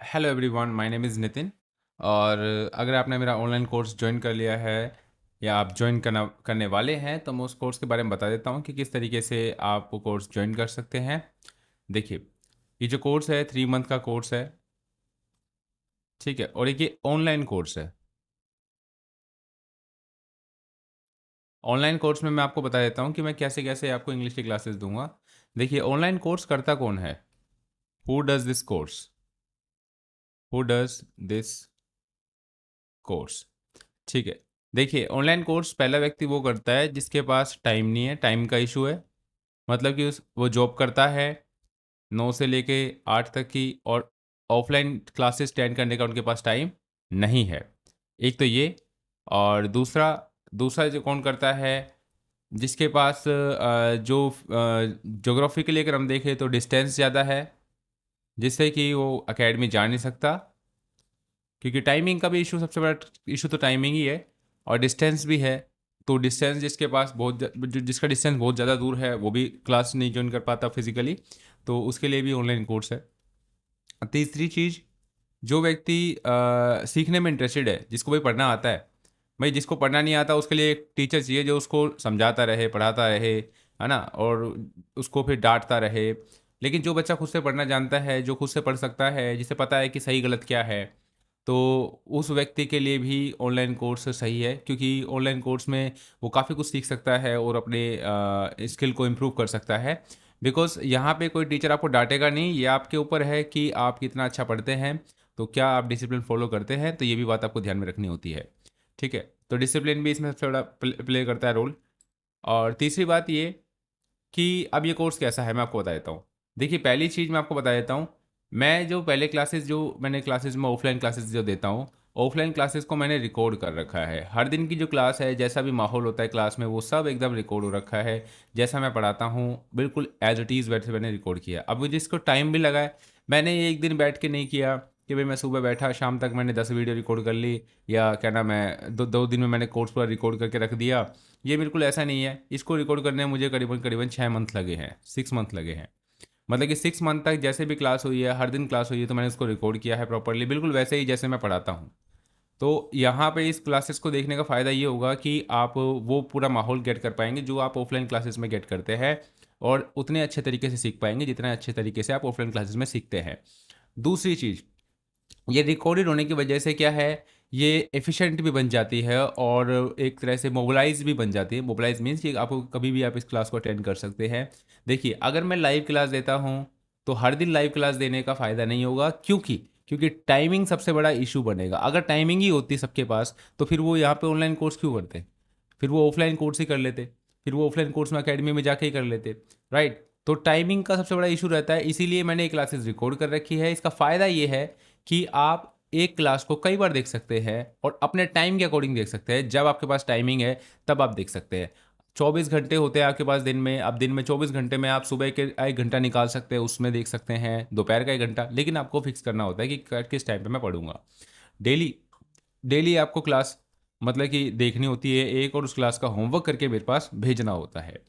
Hello everyone, my name is Nitin. और अगर आपने मेरा ऑनलाइन कोर्स ज्वाइन कर लिया है या आप ज्वाइन करने वाले हैं तो मैं उस कोर्स के बारे में बता देता हूँ कि किस तरीके से आप वो कोर्स ज्वाइन कर सकते हैं। देखिए, ये जो कोर्स है 3 मंथ का कोर्स है। ठीक है, और एक ये ऑनलाइन कोर्स है। ऑनलाइन कोर्स में मैं आपको बता देता हूँ कि मैं कैसे कैसे आपको इंग्लिश की क्लासेस दूंगा। देखिए, ऑनलाइन कोर्स करता कौन है? Who does this course? Who does this course? ठीक है। देखिए, ऑनलाइन कोर्स पहला व्यक्ति वो करता है जिसके पास टाइम नहीं है, टाइम का इशू है। मतलब कि उस वो जॉब करता है 9 से लेके 8 तक की, और ऑफलाइन क्लासेस अटेंड करने का उनके पास टाइम नहीं है। एक तो ये। और दूसरा दूसरा जो कौन करता है, जिसके पास जो ज्योग्राफिकली अगर हम देखें तो डिस्टेंस ज़्यादा है, जिससे कि वो एकेडमी जा नहीं सकता। क्योंकि टाइमिंग का भी इशू, सबसे बड़ा इशू तो टाइमिंग ही है। और डिस्टेंस भी है। तो डिस्टेंस जिसके पास जिसका डिस्टेंस बहुत ज़्यादा दूर है वो भी क्लास नहीं ज्वाइन कर पाता फिजिकली। तो उसके लिए भी ऑनलाइन कोर्स है। तीसरी चीज़, जो व्यक्ति सीखने में इंटरेस्टेड है, जिसको भाई पढ़ना आता है। भाई जिसको पढ़ना नहीं आता उसके लिए एक टीचर चाहिए जो उसको समझाता रहे, पढ़ाता रहे, है ना, और उसको फिर डांटता रहे। लेकिन जो बच्चा खुद से पढ़ना जानता है, जो खुद से पढ़ सकता है, जिसे पता है कि सही गलत क्या है, तो उस व्यक्ति के लिए भी ऑनलाइन कोर्स सही है। क्योंकि ऑनलाइन कोर्स में वो काफ़ी कुछ सीख सकता है और अपने स्किल को इम्प्रूव कर सकता है। बिकॉज़ यहाँ पे कोई टीचर आपको डांटेगा नहीं, ये आपके ऊपर है कि आप कितना अच्छा पढ़ते हैं। तो क्या आप डिसिप्लिन फॉलो करते हैं, तो ये भी बात आपको ध्यान में रखनी होती है। ठीक है, तो डिसिप्लिन भी इसमें सबसे बड़ा प्ले करता है रोल। और तीसरी बात ये कि अब ये कोर्स कैसा है मैं आपको बता देता हूँ। देखिए, पहली चीज़ मैं आपको बता देता हूँ। मैं जो पहले क्लासेस जो मैंने क्लासेस में ऑफलाइन क्लासेस जो देता हूँ, ऑफलाइन क्लासेस को मैंने रिकॉर्ड कर रखा है। हर दिन की जो क्लास है, जैसा भी माहौल होता है क्लास में, वो सब एकदम रिकॉर्ड हो रखा है। जैसा मैं पढ़ाता हूँ बिल्कुल एज इट इज़ वैसे मैंने रिकॉर्ड किया। अब मुझे इसको टाइम भी लगा है। मैंने ये एक दिन बैठ के नहीं किया कि भाई मैं सुबह बैठा शाम तक मैंने 10 वीडियो रिकॉर्ड कर ली, या क्या नाम है, दो दो दिन में मैंने कोर्स पूरा रिकॉर्ड करके रख दिया। ये बिल्कुल ऐसा नहीं है। इसको रिकॉर्ड करने में मुझे करीबन करीबन 6 मंथ लगे हैं, 6 मंथ लगे हैं। मतलब कि 6 मंथ तक जैसे भी क्लास हुई है, हर दिन क्लास हुई है, तो मैंने उसको रिकॉर्ड किया है प्रॉपरली, बिल्कुल वैसे ही जैसे मैं पढ़ाता हूँ। तो यहाँ पे इस क्लासेस को देखने का फ़ायदा ये होगा कि आप वो पूरा माहौल गेट कर पाएंगे जो आप ऑफलाइन क्लासेस में गेट करते हैं, और उतने अच्छे तरीके से सीख पाएंगे जितने अच्छे तरीके से आप ऑफलाइन क्लासेस में सीखते हैं। दूसरी चीज़, ये रिकॉर्डेड होने की वजह से क्या है, ये एफिशिएंट भी बन जाती है और एक तरह से मोबालाइज भी बन जाती है। मोबालाइज मीन्स कि आपको कभी भी आप इस क्लास को अटेंड कर सकते हैं। देखिए, अगर मैं लाइव क्लास देता हूँ तो हर दिन लाइव क्लास देने का फ़ायदा नहीं होगा। क्योंकि टाइमिंग सबसे बड़ा इशू बनेगा। अगर टाइमिंग ही होती सबके पास तो फिर वो यहाँ पे ऑनलाइन कोर्स क्यों करते? फिर वो ऑफलाइन कोर्स ही कर लेते। फिर वो ऑफलाइन कोर्स में अकेडमी में जाके ही कर लेते। राइट? तो टाइमिंग का सबसे बड़ा इशू रहता है, इसीलिए मैंने ये क्लासेस रिकॉर्ड कर रखी है। इसका फ़ायदा ये है कि आप एक क्लास को कई बार देख सकते हैं और अपने टाइम के अकॉर्डिंग देख सकते हैं। जब आपके पास टाइमिंग है तब आप देख सकते हैं। 24 घंटे होते हैं आपके पास दिन में। अब दिन में 24 घंटे में आप सुबह के 1 घंटा निकाल सकते हैं, उसमें देख सकते हैं, दोपहर का 1 घंटा। लेकिन आपको फिक्स करना होता है कि किस टाइम पे मैं पढ़ूंगा। डेली डेली आपको क्लास मतलब कि देखनी होती है एक, और उस क्लास का होमवर्क करके मेरे पास भेजना होता है।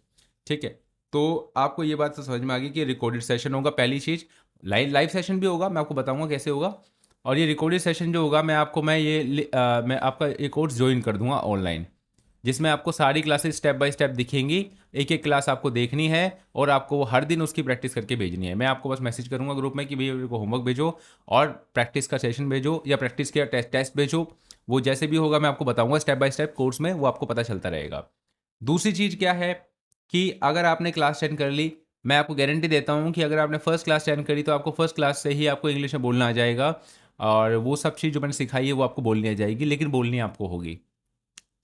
ठीक है, तो आपको ये बात तो समझ में आ गई कि रिकॉर्डेड सेशन होगा पहली चीज़। लाइव लाइव सेशन भी होगा, मैं आपको बताऊंगा कैसे होगा। और ये रिकॉर्डेड सेशन जो होगा, मैं आपका एक कोर्स ज्वाइन कर दूंगा ऑनलाइन, जिसमें आपको सारी क्लासेस स्टेप बाय स्टेप दिखेंगी। एक एक क्लास आपको देखनी है और आपको वो हर दिन उसकी प्रैक्टिस करके भेजनी है। मैं आपको बस मैसेज करूंगा ग्रुप में कि भैया मेरे को होमवर्क भेजो और प्रैक्टिस का सेशन भेजो या प्रैक्टिस के टेस्ट भेजो। वो जैसे भी होगा मैं आपको बताऊंगा स्टेप बाय स्टेप कोर्स में, वो आपको पता चलता रहेगा। दूसरी चीज़ क्या है कि अगर आपने क्लास अटेंड कर ली, मैं आपको गारंटी देता हूँ कि अगर आपने फर्स्ट क्लास अटेंड करी तो आपको फर्स्ट क्लास से ही आपको इंग्लिश में बोलना आ जाएगा। और वो सब चीज़ जो मैंने सिखाई है वो आपको बोलनी आ जाएगी, लेकिन बोलनी आपको होगी।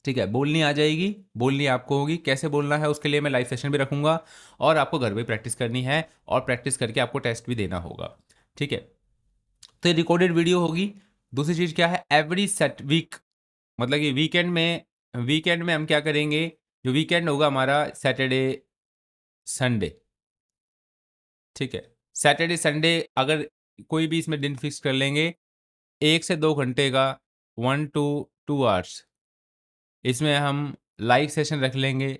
ठीक है, बोलनी आ जाएगी, बोलनी आपको होगी। कैसे बोलना है उसके लिए मैं लाइव सेशन भी रखूंगा, और आपको घर पे प्रैक्टिस करनी है, और प्रैक्टिस करके आपको टेस्ट भी देना होगा। ठीक है, तो ये रिकॉर्डेड वीडियो होगी। दूसरी चीज़ क्या है, एवरी सेट वीक, मतलब कि वीकेंड में हम क्या करेंगे, जो वीकेंड होगा हमारा सैटरडे संडे। ठीक है, सैटरडे संडे अगर कोई भी इसमें दिन फिक्स कर लेंगे, 1 से 2 घंटे का, 1 to 2 आवर्स, इसमें हम लाइव सेशन रख लेंगे।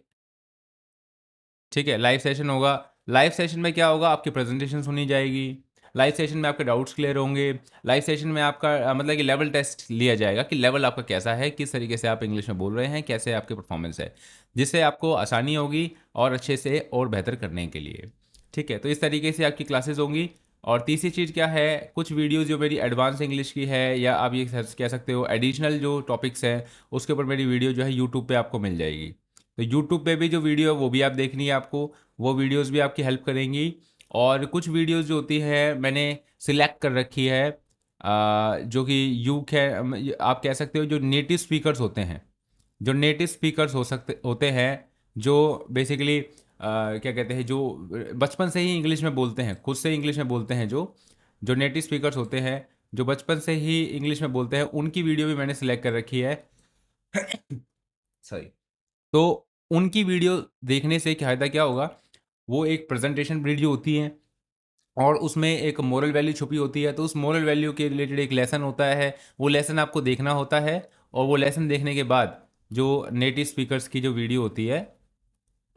ठीक है, लाइव सेशन होगा। लाइव सेशन में क्या होगा, आपकी प्रेजेंटेशन सुनी जाएगी, लाइव सेशन में आपके डाउट्स क्लियर होंगे। लाइव सेशन में आपका मतलब कि लेवल टेस्ट लिया जाएगा कि लेवल आपका कैसा है, किस तरीके से आप इंग्लिश में बोल रहे हैं, कैसे आपकी परफॉर्मेंस है, जिससे आपको आसानी होगी और अच्छे से और बेहतर करने के लिए। ठीक है, तो इस तरीके से आपकी क्लासेस होंगी। और तीसरी चीज़ क्या है, कुछ वीडियोस जो मेरी एडवांस इंग्लिश की है, या आप ये कह सकते हो एडिशनल जो टॉपिक्स हैं, उसके ऊपर मेरी वीडियो जो है यूट्यूब पे आपको मिल जाएगी। तो यूट्यूब पे भी जो वीडियो है वो भी आप देखनी है आपको, वो वीडियोस भी आपकी हेल्प करेंगी। और कुछ वीडियोस जो होती है मैंने सिलेक्ट कर रखी है, जो कि यू है, आप कह सकते हो जो नेटिव स्पीकर्स होते हैं, जो नेटिव स्पीकर्स होते हैं, जो बेसिकली क्या कहते हैं, जो बचपन से ही इंग्लिश में बोलते हैं, खुद से इंग्लिश में बोलते हैं, जो जो नेटिव स्पीकर्स होते हैं, जो बचपन से ही इंग्लिश में बोलते हैं, उनकी वीडियो भी मैंने सिलेक्ट कर रखी है। सॉरी। तो उनकी वीडियो देखने से फ़ायदा क्या होगा, वो एक प्रेजेंटेशन वीडियो होती है और उसमें एक मोरल वैल्यू छुपी होती है, तो उस मोरल वैल्यू के रिलेटेड एक लेसन होता है, वो लेसन आपको देखना होता है। और वो लेसन देखने के बाद जो नेटिव स्पीकर्स की जो वीडियो होती है,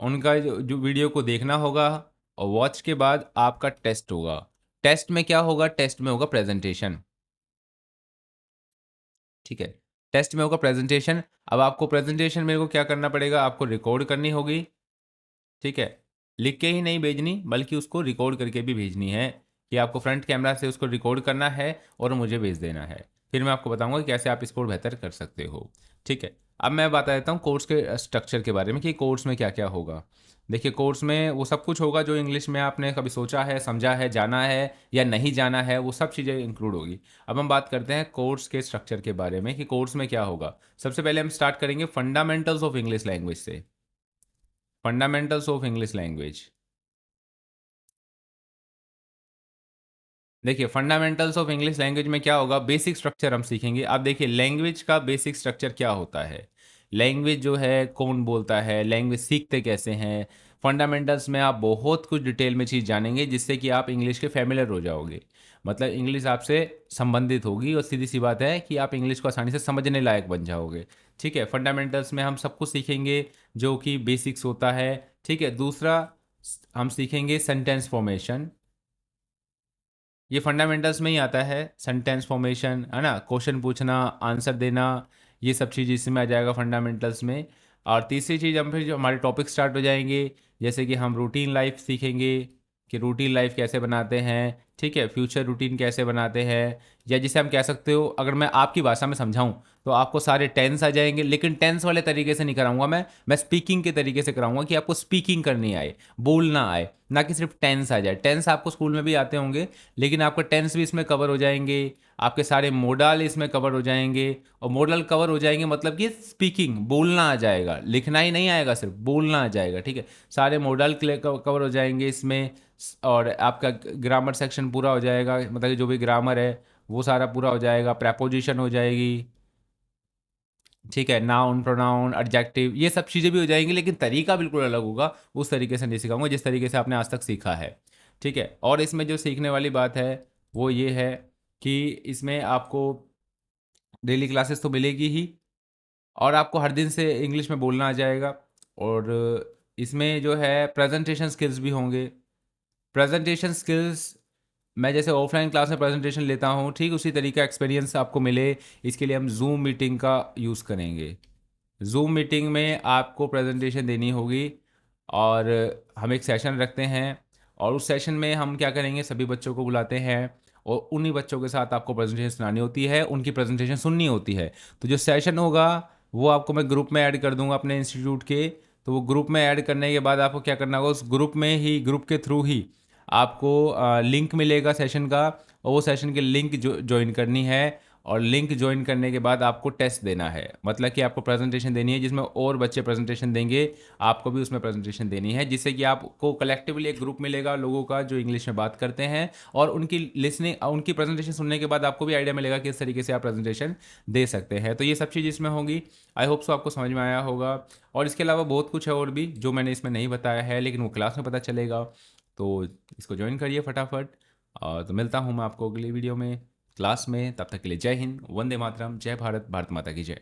उनका जो वीडियो को देखना होगा, और वॉच के बाद आपका टेस्ट होगा। टेस्ट में क्या होगा, टेस्ट में होगा प्रेजेंटेशन। ठीक है, टेस्ट में होगा प्रेजेंटेशन। अब आपको प्रेजेंटेशन मेरे को क्या करना पड़ेगा, आपको रिकॉर्ड करनी होगी। ठीक है, लिख के ही नहीं भेजनी, बल्कि उसको रिकॉर्ड करके भी भेजनी है, कि आपको फ्रंट कैमरा से उसको रिकॉर्ड करना है और मुझे भेज देना है। फिर मैं आपको बताऊंगा कि कैसे आप इसको बेहतर कर सकते हो। ठीक है, अब मैं बता देता हूँ कोर्स के स्ट्रक्चर के बारे में, कि कोर्स में क्या क्या होगा। देखिए, कोर्स में वो सब कुछ होगा जो इंग्लिश में आपने कभी सोचा है, समझा है, जाना है या नहीं जाना है, वो सब चीज़ें इंक्लूड होगी। अब हम बात करते हैं कोर्स के स्ट्रक्चर के बारे में, कि कोर्स में क्या होगा। सबसे पहले हम स्टार्ट करेंगे फंडामेंटल्स ऑफ इंग्लिश लैंग्वेज से। Fundamentals of English language. देखिए, फंडामेंटल्स ऑफ इंग्लिश लैंग्वेज में क्या होगा, बेसिक स्ट्रक्चर हम सीखेंगे। अब देखिए, लैंग्वेज का बेसिक स्ट्रक्चर क्या होता है, लैंग्वेज जो है कौन बोलता है, लैंग्वेज सीखते कैसे हैं। फंडामेंटल्स में आप बहुत कुछ डिटेल में चीज़ जानेंगे, जिससे कि आप इंग्लिश के फैमिलियर हो जाओगे। मतलब इंग्लिश आपसे संबंधित होगी, और सीधी सी बात है कि आप इंग्लिश को आसानी से समझने लायक बन जाओगे। ठीक है, फंडामेंटल्स में हम सब कुछ सीखेंगे जो कि बेसिक्स होता है। ठीक है, दूसरा हम सीखेंगे सेंटेंस फॉर्मेशन। ये फंडामेंटल्स में ही आता है, सेंटेंस फॉर्मेशन, है ना, क्वेश्चन पूछना, आंसर देना, ये सब चीज़ इसमें आ जाएगा फंडामेंटल्स में। और तीसरी चीज़, हम फिर जो हमारे टॉपिक स्टार्ट हो जाएंगे, जैसे कि हम रूटीन लाइफ सीखेंगे, कि रूटीन लाइफ कैसे बनाते हैं। ठीक है, फ्यूचर रूटीन कैसे बनाते हैं, या जिसे हम कह सकते हो, अगर मैं आपकी भाषा में समझाऊं, तो आपको सारे टेंस आ जाएंगे, लेकिन टेंस वाले तरीके से नहीं कराऊंगा मैं स्पीकिंग के तरीके से कराऊंगा, कि आपको स्पीकिंग करनी आए, बोलना आए, ना कि सिर्फ टेंस आ जाए। टेंस आपको स्कूल में भी आते होंगे, लेकिन आपका टेंस भी इसमें कवर हो जाएंगे, आपके सारे मोडल इसमें कवर हो जाएंगे। और मॉडल कवर हो जाएंगे मतलब कि स्पीकिंग, बोलना आ जाएगा, लिखना ही नहीं आएगा, सिर्फ बोलना आ जाएगा। ठीक है, सारे मॉडल कवर हो जाएंगे इसमें। और आपका ग्रामर सेक्शन पूरा हो जाएगा, मतलब कि जो भी ग्रामर है वो सारा पूरा हो जाएगा, प्रेपोजिशन हो जाएगी। ठीक है, नाउन, प्रोनाउन, एडजेक्टिव, ये सब चीज़ें भी हो जाएंगी, लेकिन तरीका बिल्कुल अलग होगा। उस तरीके से नहीं सिखाऊंगा जिस तरीके से आपने आज तक सीखा है। ठीक है, और इसमें जो सीखने वाली बात है वो ये है, कि इसमें आपको डेली क्लासेस तो मिलेगी ही, और आपको हर दिन से इंग्लिश में बोलना आ जाएगा। और इसमें जो है प्रेजेंटेशन स्किल्स भी होंगे। प्रेजेंटेशन स्किल्स, मैं जैसे ऑफलाइन क्लास में प्रेजेंटेशन लेता हूँ, ठीक उसी तरीके का एक्सपीरियंस आपको मिले, इसके लिए हम जूम मीटिंग का यूज़ करेंगे। जूम मीटिंग में आपको प्रेजेंटेशन देनी होगी, और हम एक सेशन रखते हैं, और उस सेशन में हम क्या करेंगे, सभी बच्चों को बुलाते हैं, और उन्हीं बच्चों के साथ आपको प्रेजेंटेशन सुनानी होती है, उनकी प्रेजेंटेशन सुननी होती है। तो जो सेशन होगा वो आपको मैं ग्रुप में ऐड कर दूंगा अपने इंस्टीट्यूट के। तो वो ग्रुप में ऐड करने के बाद आपको क्या करना होगा, उस ग्रुप में ही, ग्रुप के थ्रू ही आपको लिंक मिलेगा सेशन का, और वो सेशन के लिंक ज्वाइन करनी है। और लिंक ज्वाइन करने के बाद आपको टेस्ट देना है, मतलब कि आपको प्रेजेंटेशन देनी है, जिसमें और बच्चे प्रेजेंटेशन देंगे, आपको भी उसमें प्रेजेंटेशन देनी है, जिससे कि आपको कलेक्टिवली एक ग्रुप मिलेगा लोगों का जो इंग्लिश में बात करते हैं, और उनकी लिसनिंग, उनकी प्रेजेंटेशन सुनने के बाद आपको भी आइडिया मिलेगा कि इस तरीके से आप प्रेजेंटेशन दे सकते हैं। तो ये सब चीज़ इसमें होगी। आई होप सो आपको समझ में आया होगा। और इसके अलावा बहुत कुछ है और भी जो मैंने इसमें नहीं बताया है, लेकिन वो क्लास में पता चलेगा। तो इसको ज्वाइन करिए फटाफट। तो मिलता हूँ मैं आपको अगली वीडियो में, क्लास में। तब तक के लिए जय हिंद, वंदे मातरम, जय भारत, भारत माता की जय।